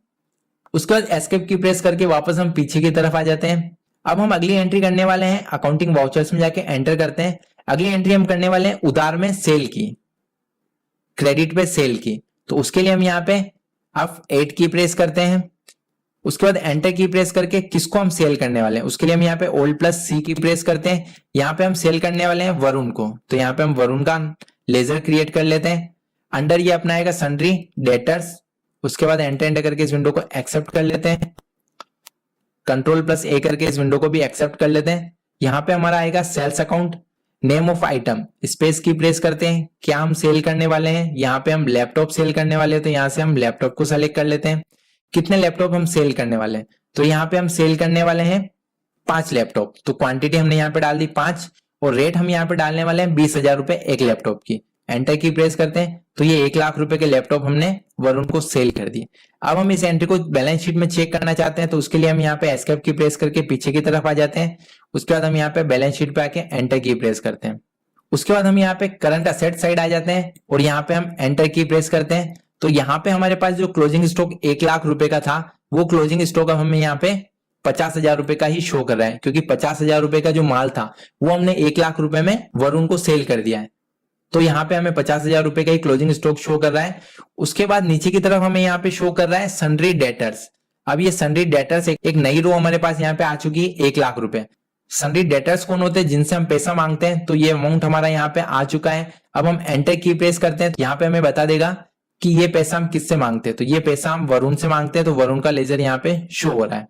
उसके बाद एस्केप की प्रेस करके वापस हम पीछे की तरफ आ जाते हैं। अब हम अगली एंट्री करने वाले हैं अकाउंटिंग वाउचर्स में जाके एंटर करते हैं। अगली एंट्री हम करने वाले हैं उधार में सेल की, क्रेडिट पे सेल की। तो उसके लिए हम यहाँ पे अब 8 की प्रेस करते हैं। उसके बाद एंटर की प्रेस करके किसको हम सेल करने वाले हैं उसके लिए हम यहाँ पे ओल्ड प्लस सी की प्रेस करते हैं। यहाँ पे हम सेल करने वाले हैं वरुण को, तो यहाँ पे हम वरुण का लेजर क्रिएट कर लेते हैं। अंडर ये अपना आएगा सन्ड्री डेटर्स। उसके बाद एंटर करके इस विंडो को एक्सेप्ट कर लेते हैं। कंट्रोल प्लस ए करके इस विंडो को भी एक्सेप्ट कर लेते हैं। यहाँ पे हमारा आएगा sales account, name of item, space की प्रेस करते हैं। क्या हम सेल करने वाले हैं, यहाँ पे हम लैपटॉप सेल करने वाले हैं, तो यहाँ से हम लैपटॉप को सेलेक्ट कर लेते हैं। कितने लैपटॉप हम सेल करने वाले हैं, तो यहाँ पे हम सेल करने वाले हैं 5 लैपटॉप। तो क्वांटिटी हमने यहाँ पे डाल दी 5 और रेट हम यहाँ पे डालने वाले हैं 20,000 रुपए एक लैपटॉप की। एंटर की प्रेस करते हैं तो ये 1 लाख रुपए के लैपटॉप हमने वरुण को सेल कर दिए। अब हम इस एंट्री को बैलेंस शीट में चेक करना चाहते हैं, तो उसके लिए हम यहाँ पे एस्केप की प्रेस करके पीछे की तरफ आ जाते हैं। उसके बाद हम यहाँ पे बैलेंस शीट पे आके एंटर की प्रेस करते हैं। उसके बाद हम यहाँ पे करंट असेट साइड आ जाते हैं और यहाँ पे हम एंटर की प्रेस करते हैं। तो यहाँ पे हमारे पास जो क्लोजिंग स्टॉक 1 लाख रुपए का था वो क्लोजिंग स्टॉक अब हमें यहाँ पे 50,000 रुपए का ही शो कर रहा है, क्योंकि 50,000 रुपए का जो माल था वो हमने 1 लाख रुपए में वरुण को सेल कर दिया है। तो यहाँ पे हमें 50,000 रुपए का ही क्लोजिंग स्टॉक शो कर रहा है। उसके बाद नीचे की तरफ हमें यहाँ पे शो कर रहा है सन्ड्री डेटर्स। अब ये सन्ड्री डेटर्स एक नई रो हमारे पास यहाँ पे आ चुकी है 1 लाख रुपए। सन्ड्री डेटर्स कौन होते हैं, जिनसे हम पैसा मांगते हैं, तो ये अमाउंट हमारा यहाँ पे आ चुका है। अब हम एंटर की प्रेस करते हैं तो यहाँ पे हमें बता देगा कि ये पैसा हम किससे मांगते हैं, तो ये पैसा हम वरुण से मांगते हैं, तो वरुण का लेजर यहाँ पे शो हो रहा है।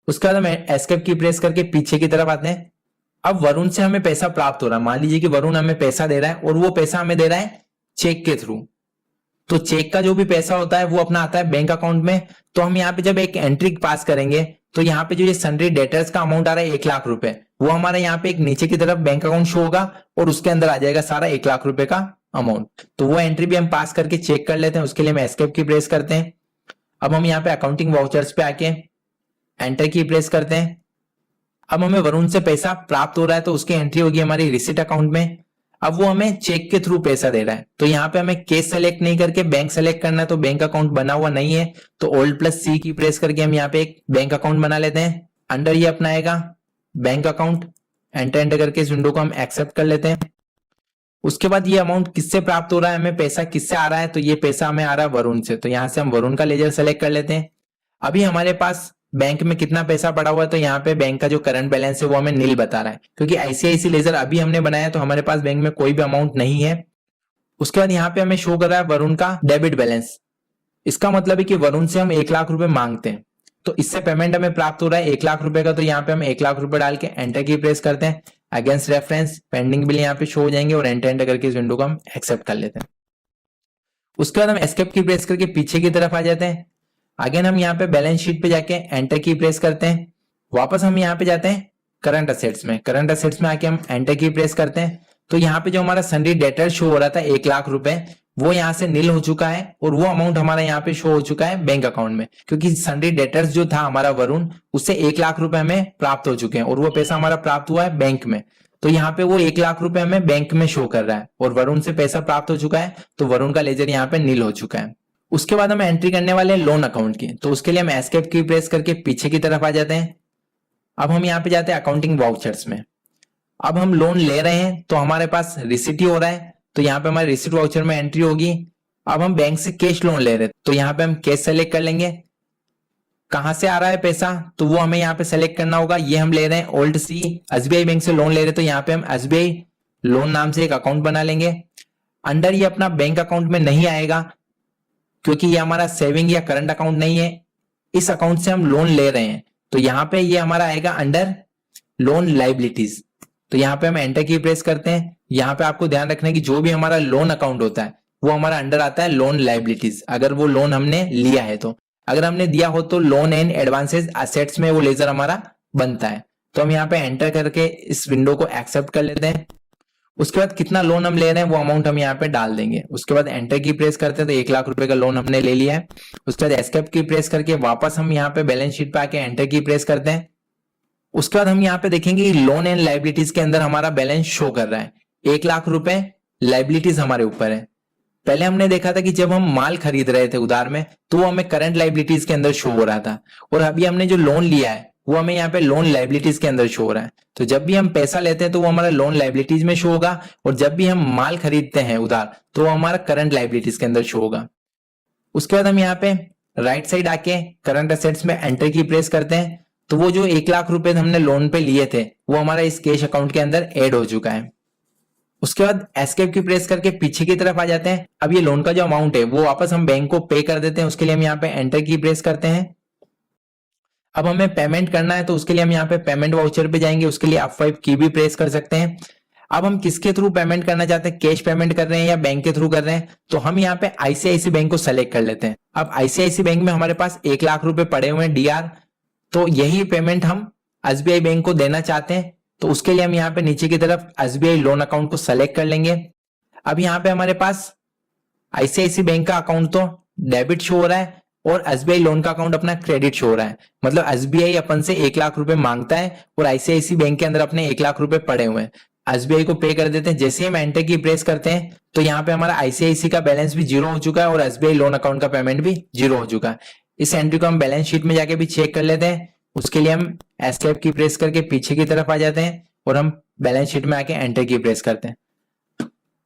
उसके बाद हम एस्केप की प्रेस करके पीछे की तरफ आते हैं। अब वरुण से हमें पैसा प्राप्त हो रहा है। मान लीजिए कि वरुण हमें पैसा दे रहा है और वो पैसा हमें दे रहा है चेक के थ्रू। तो चेक का जो भी पैसा होता है वो अपना आता है बैंक अकाउंट में। तो हम यहाँ पे जब एक एंट्री पास करेंगे तो यहाँ पे जो ये सन्ड्री डेटर्स का अमाउंट आ रहा है 1 लाख रुपए, वो हमारा यहाँ पे एक नीचे की तरफ बैंक अकाउंट शो होगा और उसके अंदर आ जाएगा सारा 1 लाख रुपए का अमाउंट। तो वो एंट्री भी हम पास करके चेक कर लेते हैं। उसके लिए हम एस्केप की प्रेस करते हैं। अब हम यहाँ पे अकाउंटिंग वाउचर्स पे आके एंटर की प्रेस करते हैं। अब हमें वरुण से पैसा प्राप्त हो रहा है तो उसकी एंट्री होगी हमारी रिसीट अकाउंट में। अब वो हमें चेक के थ्रू पैसा दे रहा है, तो यहाँ पे हमें केस सेलेक्ट नहीं करके बैंक सेलेक्ट करना है। तो बैंक अकाउंट बना हुआ नहीं है, तो ओल्ड प्लस सी की प्रेस करके हम यहाँ पे एक बैंक अकाउंट बना लेते हैं। अंडर ये अपना आएगा बैंक अकाउंट, एंटर करके इस विंडो को हम एक्सेप्ट कर लेते हैं। उसके बाद ये अमाउंट किससे प्राप्त हो रहा है, हमें पैसा किससे आ रहा है, तो ये पैसा हमें आ रहा है वरुण से। तो यहाँ से हम वरुण का लेजर सेलेक्ट कर लेते हैं। अभी हमारे पास बैंक में कितना पैसा पड़ा हुआ है, तो यहाँ पे बैंक का जो करंट बैलेंस है वो हमें नील बता रहा है, क्योंकि आईसीआईसी लेजर अभी हमने बनाया तो हमारे पास बैंक में कोई भी अमाउंट नहीं है। उसके बाद यहाँ पे हमें शो कर रहा है वरुण का डेबिट बैलेंस। इसका मतलब है कि वरुण से हम 1 लाख रुपए मांगते हैं, तो इससे पेमेंट हमें प्राप्त हो रहा है 1 लाख रुपए का। तो यहाँ पे हम 1 लाख रुपए डाल के एंटर की प्रेस करते हैं। अगेंस्ट रेफरेंस पेंडिंग बिल यहाँ पे शो हो जाएंगे और एंटर करके इस विंडो को हम एक्सेप्ट कर लेते हैं। उसके बाद हम एस्केप की प्रेस करके पीछे की तरफ आ जाते हैं। अगेन हम यहाँ पे बैलेंस शीट पे जाके एंटर की प्रेस करते हैं। वापस हम यहाँ पे जाते हैं करंट असेट्स में। करंट असेट्स में आके हम एंटर की प्रेस करते हैं। तो यहाँ पे जो हमारा सन्ड्री डेटर शो हो रहा था 1 लाख रुपए, वो यहाँ से नील हो चुका है और वो अमाउंट हमारा यहाँ पे शो हो चुका है बैंक अकाउंट में, क्योंकि सन्ड्री डेटर्स जो था हमारा वरुण, उससे 1 लाख रुपए हमें प्राप्त हो चुके हैं और वो पैसा हमारा प्राप्त हुआ है बैंक में। तो यहाँ पे वो 1 लाख रुपए हमें बैंक में शो कर रहा है और वरुण से पैसा प्राप्त हो चुका है, तो वरुण का लेजर यहाँ पे नील हो चुका है। उसके बाद हम एंट्री करने वाले हैं लोन अकाउंट की। तो उसके लिए हम एस्केप की प्रेस करके पीछे की तरफ आ जाते हैं। अब हम यहाँ पे जाते हैं अकाउंटिंग वाउचर्स में। अब हम लोन ले रहे हैं तो हमारे पास रिसिट ही हो रहा है, तो यहाँ पे हमारे रिसिट वाउचर में एंट्री होगी। अब हम बैंक से कैश लोन ले रहे हैं, तो यहाँ पे हम कैश सेलेक्ट कर लेंगे। कहां से आ रहा है पैसा, तो वो हमें यहाँ पे सेलेक्ट करना होगा। ये हम ले रहे हैं ओल्ड सी एसबीआई बैंक से लोन ले रहे हैं, तो यहाँ पे हम एसबीआई लोन नाम से एक अकाउंट बना लेंगे। अंडर ये अपना बैंक अकाउंट में नहीं आएगा, क्योंकि ये हमारा सेविंग या करंट अकाउंट नहीं है। इस अकाउंट से हम लोन ले रहे हैं, तो यहाँ पे ये हमारा आएगा अंडर लोन लाइबिलिटीज। तो यहाँ पे हम एंटर की प्रेस करते हैं। यहाँ पे आपको ध्यान रखना है कि जो भी हमारा लोन अकाउंट होता है वो हमारा अंडर आता है लोन लाइबिलिटीज, अगर वो लोन हमने लिया है तो। अगर हमने दिया हो तो लोन एंड एडवांसेस असेट्स में वो लेजर हमारा बनता है। तो हम यहाँ पे एंटर करके इस विंडो को एक्सेप्ट कर लेते हैं। उसके बाद कितना लोन हम ले रहे हैं वो अमाउंट हम यहाँ पे डाल देंगे। उसके बाद एंटर की प्रेस करते हैं, तो 1 लाख रुपए का लोन हमने ले लिया है। उसके बाद एस्केप की प्रेस करके वापस हम यहाँ पे बैलेंस शीट पे आके एंटर की प्रेस करते हैं। उसके बाद हम यहाँ पे देखेंगे लोन एंड लाइबिलिटीज के अंदर हमारा बैलेंस शो कर रहा है 1 लाख रुपए लाइबिलिटीज हमारे ऊपर है। पहले हमने देखा था कि जब हम माल खरीद रहे थे उधार में, तो वो हमें करंट लाइबिलिटीज के अंदर शो हो रहा था, और अभी हमने जो लोन लिया है वो हमें यहाँ पे लोन लाइबिलिटीज के अंदर शो हो रहा है। तो जब भी हम पैसा लेते हैं तो वो हमारा लोन लाइबिलिटीज में शो होगा, और जब भी हम माल खरीदते हैं उधार तो वो हमारा करंट लाइबिलिटीज के अंदर शो होगा। उसके बाद हम यहाँ पे राइट साइड आके करंट असेट्स में एंटर की प्रेस करते हैं, तो वो जो 1 लाख रुपए हमने लोन पे लिए थे वो हमारा इस कैश अकाउंट के अंदर ऐड हो चुका है। उसके बाद एस्केप की प्रेस करके पीछे की तरफ आ जाते हैं। अब ये लोन का जो अमाउंट है वो वापस हम बैंक को पे कर देते हैं। उसके लिए हम यहाँ पे एंटर की प्रेस करते हैं। अब हमें पेमेंट करना है तो उसके लिए हम यहाँ पे पेमेंट वाउचर पे जाएंगे। उसके लिए F5 की भी प्रेस कर सकते हैं। अब हम किसके थ्रू पेमेंट करना चाहते हैं, कैश पेमेंट कर रहे हैं या बैंक के थ्रू कर रहे हैं, तो हम यहाँ पे आईसीआईसी बैंक को सेलेक्ट कर लेते हैं। अब आईसीआईसी बैंक में हमारे पास 1 लाख रुपए पड़े हुए हैं डीआर, तो यही पेमेंट हम एसबीआई बैंक को देना चाहते हैं। तो उसके लिए हम यहाँ पे नीचे की तरफ एसबीआई लोन अकाउंट को सेलेक्ट कर लेंगे। अब यहाँ पे हमारे पास आईसीआईसी बैंक का अकाउंट तो डेबिट शो हो रहा है और एसबीआई लोन का अकाउंट अपना क्रेडिट शो हो रहा है। मतलब एसबीआई अपन से 1 लाख रुपए मांगता है और आईसीआईसी बैंक के अंदर अपने 1 लाख रुपए पड़े हुए हैं, एसबीआई को पे कर देते हैं। जैसे ही हम एंटर की प्रेस करते हैं तो यहाँ पे हमारा आईसीआईसी का बैलेंस भी 0 हो चुका है और एसबीआई लोन अकाउंट का पेमेंट भी 0 हो चुका है। इस एंट्री को हम बैलेंस शीट में जाके भी चेक कर लेते हैं। उसके लिए हम एस्केप की प्रेस करके पीछे की तरफ आ जाते हैं और हम बैलेंस शीट में आके एंटर की प्रेस करते हैं।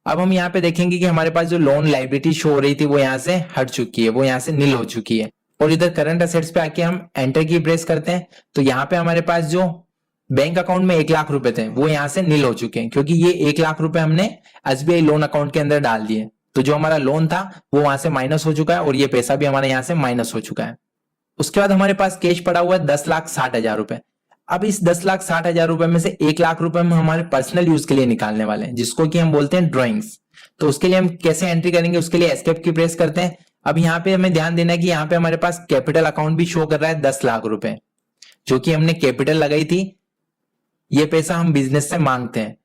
अब हम यहाँ पे देखेंगे कि हमारे पास जो लोन लाइबिलिटी शो हो रही थी वो यहाँ से हट चुकी है, वो यहाँ से नील हो चुकी है। और इधर करंट असेट्स पे आके हम एंटर की प्रेस करते हैं तो यहाँ पे हमारे पास जो बैंक अकाउंट में 1 लाख रुपए थे वो यहाँ से नील हो चुके हैं, क्योंकि ये 1 लाख रुपए हमने एसबीआई लोन अकाउंट के अंदर डाल दिए। तो जो हमारा लोन था वो वहां से माइनस हो चुका है और ये पैसा भी हमारे यहाँ से माइनस हो चुका है। उसके बाद हमारे पास कैश पड़ा हुआ है 10,60,000 रुपए। अब इस 10,60,000 रुपए में से 1 लाख रुपए हम हमारे पर्सनल यूज के लिए निकालने वाले हैं, जिसको कि हम बोलते हैं ड्रॉइंग्स। तो उसके लिए हम कैसे एंट्री करेंगे, उसके लिए एस्केप की प्रेस करते हैं। अब यहाँ पे हमें ध्यान देना है कि यहाँ पे हमारे पास कैपिटल अकाउंट भी शो कर रहा है 10 लाख रुपए, जो कि हमने कैपिटल लगाई थी। ये पैसा हम बिजनेस से मांगते हैं।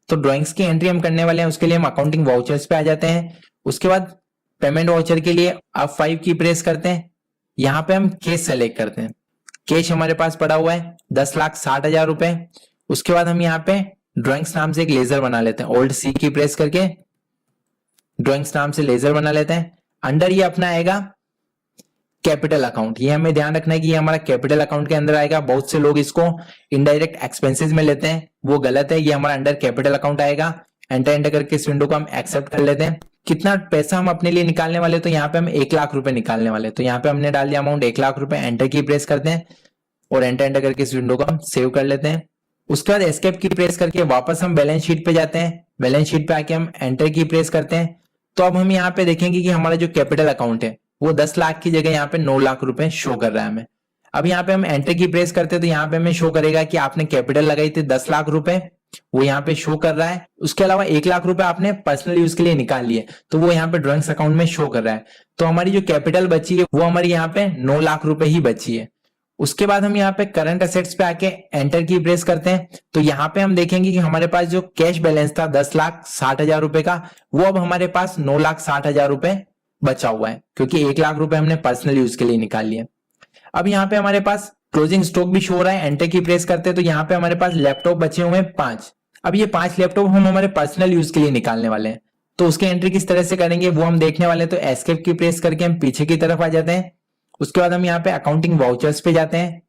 तो ड्रॉइंग्स की एंट्री हम करने वाले हैं, उसके लिए हम अकाउंटिंग वाउचर्स पे आ जाते हैं। उसके बाद पेमेंट वाउचर के लिए F5 की प्रेस करते हैं। यहाँ पे हम कैश सेलेक्ट करते हैं। कैश हमारे पास पड़ा हुआ है 10,60,000 रुपए। उसके बाद हम यहाँ पे ड्रॉइंग्स नाम से एक लेजर बना लेते हैं। Alt C की प्रेस करके ड्रॉइंग्स नाम से लेजर बना लेते हैं। अंडर ये अपना आएगा कैपिटल अकाउंट। ये हमें ध्यान रखना है कि ये हमारा कैपिटल अकाउंट के अंदर आएगा। बहुत से लोग इसको इनडायरेक्ट एक्सपेंसेस में लेते हैं, वो गलत है। ये हमारा अंडर कैपिटल अकाउंट आएगा। एंटर एंटर करके इस विंडो को हम एक्सेप्ट कर लेते हैं। कितना पैसा हम अपने लिए निकालने वाले, तो यहाँ पे हम 1 लाख रुपए निकालने वाले। तो यहाँ पे हमने डाल दिया अमाउंट 1 लाख रुपए। एंटर की प्रेस करते हैं और एंटर एंटर करके इस विंडो को हम सेव कर लेते हैं। उसके बाद एस्केप की प्रेस करके वापस हम बैलेंस शीट पे जाते हैं। बैलेंस शीट पे आके हम एंटर की प्रेस करते हैं। तो अब हम यहाँ पे देखेंगे कि हमारा जो कैपिटल अकाउंट है वो 10 लाख की जगह यहाँ पे 9 लाख रुपए शो कर रहा है हमें। अब यहाँ पे हम एंटर की प्रेस करते हैं तो यहाँ पे हमें शो करेगा कि आपने कैपिटल लगाई थी 10 लाख रुपए, वो यहाँ पे शो कर रहा है। उसके अलावा 1 लाख रुपए आपने पर्सनल यूज के लिए निकाल लिए, तो वो यहाँ पे ड्रॉइंग्स अकाउंट में शो कर रहा है। तो हमारी जो कैपिटल बची है वो हमारी यहाँ पे 9 लाख रुपए ही बची है। उसके बाद हम यहाँ पे करंट असेट्स पे आके एंटर की प्रेस करते हैं तो यहाँ पे हम देखेंगे कि हमारे पास जो कैश बैलेंस था 10,60,000 रुपए का, वो अब हमारे पास 9,60,000 रुपए बचा हुआ है, क्योंकि 1 लाख रुपए हमने पर्सनल यूज के लिए निकाल लिए। अब यहाँ पे हमारे पास क्लोजिंग स्टॉक भी शो हो रहा है। एंटर की प्रेस करते हैं तो यहाँ पे हमारे पास लैपटॉप बचे हुए हैं 5। अब ये 5 लैपटॉप हम हमारे पर्सनल यूज के लिए निकालने वाले हैं। तो उसकी एंट्री किस तरह से करेंगे वो हम देखने वाले हैं। तो एस्केप की प्रेस करके हम पीछे की तरफ आ जाते हैं। उसके बाद हम यहाँ पे अकाउंटिंग वाउचर्स पे जाते हैं।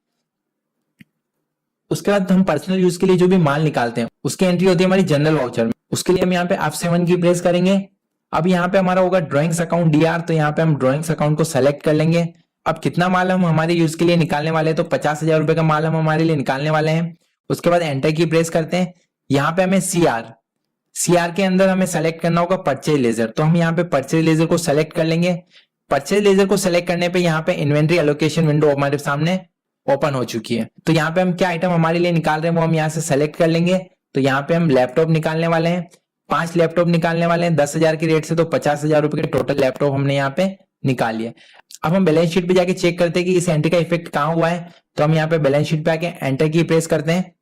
उसके बाद हम पर्सनल यूज के लिए जो भी माल निकालते हैं उसकी एंट्री होती है हमारी जनरल वाउचर में। उसके लिए हम यहाँ पे F7 की प्रेस करेंगे। अब यहाँ पे हमारा होगा ड्रॉइंग्स अकाउंट DR, तो यहाँ पे हम ड्रॉइंग्स अकाउंट को सेलेक्ट कर लेंगे। अब कितना माल हम हमारे यूज के लिए निकालने वाले हैं, तो 50,000 रुपए का माल हम हमारे लिए निकालने वाले हैं। उसके बाद एंटर की प्रेस करते हैं। यहाँ पे हमें CR के अंदर हमें सेलेक्ट करना होगा परचेज लेजर, तो हम यहाँ पे परचेज लेजर को सेलेक्ट कर लेंगे। परचेज लेजर को सेलेक्ट करने पे यहाँ पे इन्वेंट्री एलोकेशन विंडो हमारे सामने ओपन हो चुकी है। तो यहाँ पे हम क्या आइटम हमारे लिए निकाल रहे हैं वो हम यहाँ से सेलेक्ट कर लेंगे। तो यहाँ पे हम लैपटॉप निकालने वाले हैं, 5 लैपटॉप निकालने वाले हैं 10,000 की रेट से। तो 50,000 रुपए के टोटल लैपटॉप हमने यहाँ पे निकाल लिए। अब हम बैलेंस शीट पे जाके चेक करते हैं कि इस एंट्री का इफेक्ट कहाँ हुआ है। तो हम यहाँ पे बैलेंस शीट पे आके एंटर की प्रेस करते हैं।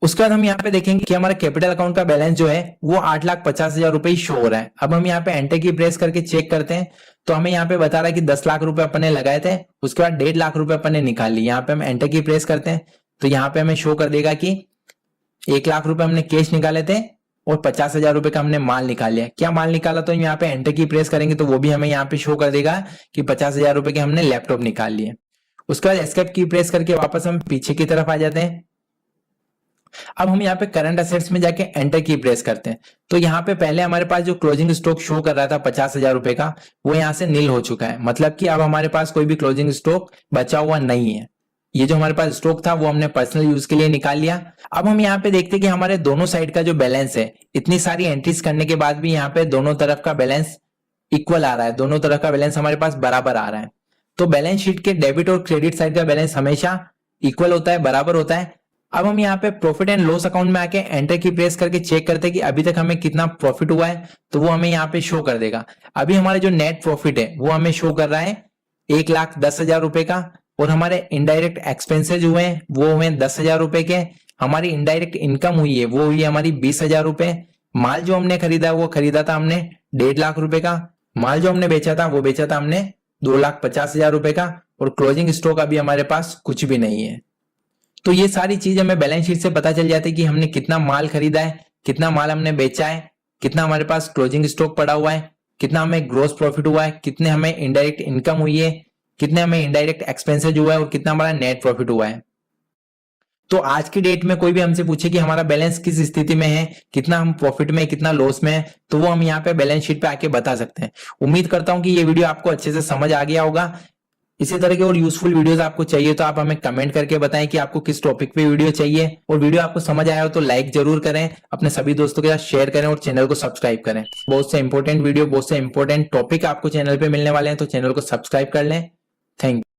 उसके बाद हम यहाँ पे देखेंगे कि हमारा कैपिटल अकाउंट का बैलेंस जो है वो 8,50,000 रुपए ही शो हो रहा है। अब हम यहाँ पे एंटर की प्रेस करके चेक करते हैं तो हमें यहाँ पे बता रहा है कि 10 लाख रुपए अपन ने लगाए थे, उसके बाद 1.5 लाख रुपए अपन ने निकाल ली। यहाँ पे हम एंटर की प्रेस करते हैं तो यहाँ पे हमें शो कर देगा कि 1 लाख रुपए हमने कैश निकाले थे और 50,000 रुपए का हमने माल निकाल लिया। क्या माल निकाला, तो यहाँ पे एंटर की प्रेस करेंगे तो वो भी हमें यहाँ पे शो कर देगा कि 50,000 रुपए के हमने लैपटॉप निकाल लिए। उसके बाद एस्केप की प्रेस करके वापस हम पीछे की तरफ आ जाते हैं। अब हम यहाँ पे करंट असेट्स में जाके एंटर की प्रेस करते हैं। तो यहाँ पे पहले हमारे पास जो क्लोजिंग स्टॉक शो कर रहा था 50,000 रुपए का, वो यहाँ से नील हो चुका है। मतलब कि अब हमारे पास कोई भी क्लोजिंग स्टॉक बचा हुआ नहीं है। ये जो हमारे पास स्टॉक था वो हमने पर्सनल यूज के लिए निकाल लिया। अब हम यहाँ पे देखते हैं कि हमारे दोनों साइड का जो बैलेंस है, इतनी सारी एंट्रीज करने के बाद भी यहाँ पे दोनों तरफ का बैलेंस इक्वल आ रहा है, दोनों तरफ का बैलेंस हमारे पास बराबर आ रहा है। तो बैलेंस शीट के डेबिट और क्रेडिट साइड का बैलेंस हमेशा इक्वल होता है, बराबर होता है। अब हम यहाँ पे प्रॉफिट एंड लॉस अकाउंट में आके एंटर की प्रेस करके चेक करते हैं कि अभी तक हमें कितना प्रॉफिट हुआ है, तो वो हमें यहाँ पे शो कर देगा। अभी हमारे जो नेट प्रॉफिट है वो हमें शो कर रहा है 1,10,000 रुपए का, और हमारे इनडायरेक्ट एक्सपेंसेज हुए हैं वो हुए 10,000 रुपए के। हमारी इनडायरेक्ट इनकम हुई है वो हुई हमारी 20,000 रुपए। माल जो हमने खरीदा वो खरीदा था हमने 1.5 लाख रुपए का। माल जो हमने बेचा था वो बेचा था हमने 2,50,000 रुपए का। और क्लोजिंग स्टॉक अभी हमारे पास कुछ भी नहीं है। तो ये सारी चीज हमें बैलेंस शीट से पता चल जाती है कि हमने कितना माल खरीदा है, कितना माल हमने बेचा है, कितना हमारे पास क्लोजिंग स्टॉक पड़ा हुआ है, कितना हमें ग्रोस प्रॉफिट हुआ है, कितने हमें इनडायरेक्ट इनकम हुई है, कितने हमें इनडायरेक्ट एक्सपेंसेज हुआ है, और कितना हमारा नेट प्रॉफिट हुआ है। तो आज की डेट में कोई भी हमसे पूछे कि हमारा बैलेंस किस स्थिति में है, कितना हम प्रॉफिट में, कितना लॉस में है, तो वो हम यहाँ पे बैलेंस शीट पे आके बता सकते हैं। उम्मीद करता हूं कि ये वीडियो आपको अच्छे से समझ आ गया होगा। इसी तरह के और यूजफुल वीडियोस आपको चाहिए तो आप हमें कमेंट करके बताएं कि आपको किस टॉपिक पे वीडियो चाहिए। और वीडियो आपको समझ आया हो तो लाइक जरूर करें, अपने सभी दोस्तों के साथ शेयर करें और चैनल को सब्सक्राइब करें। बहुत से इंपॉर्टेंट वीडियो, बहुत से इंपॉर्टेंट टॉपिक आपको चैनल पे मिलने वाले हैं, तो चैनल को सब्सक्राइब कर लें। Thank you.